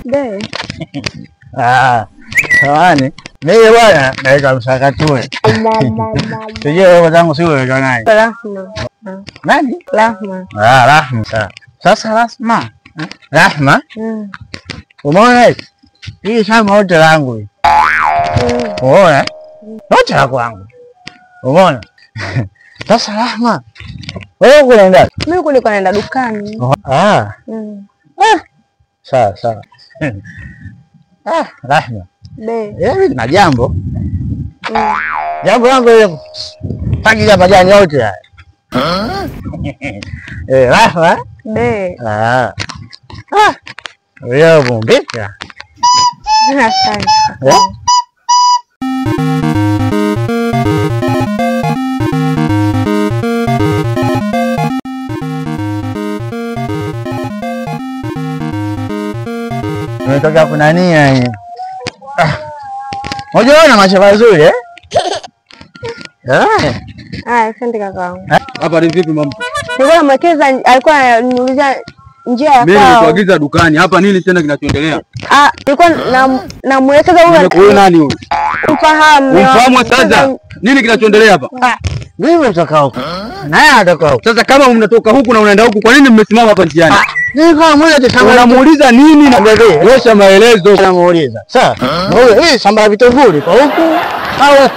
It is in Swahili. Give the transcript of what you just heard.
Be. Samahani. Mimi bwana naitwa Msakatue. Sijui wewe zangu sio wewe nani? Rahma. Nani? Rahma. Rahma. Sasa Rahma. Rahma? Umeona hii shamba yote langu hii. Umeona? Yote la kwangu. Umeona? Sasa Rahma. Wewe unaenda? Mimi kulikuwa naenda dukani. Sawa. Rahma. Be. Na jambo. Jambo langu ile pakia majani yote haya. Rahma. Be. Wewe bombeka. Asante. Umetoka kuna nia hii. Unaona macho mazuri eh? Asante kaka. Hapa ni vipi mama? Nilikuwa namwekeza, alikuwa ananiuliza njia ya mimi nilikuagiza dukani. Hapa nini tena kinachoendelea? Nilikuwa namwelekeza huyo nani huyo? Ufahamu sasa nini kinachoendelea hapa? Mimi natoka huko. Naye anatoka huko. Sasa kama mnatoka huku na unaenda huku, kwa nini mmesimama hapa njiani? Unamuuliza nini na bebe? Nyosha maelezo. Unamuuliza. Sasa, hii shamba vitunguu kwa huku au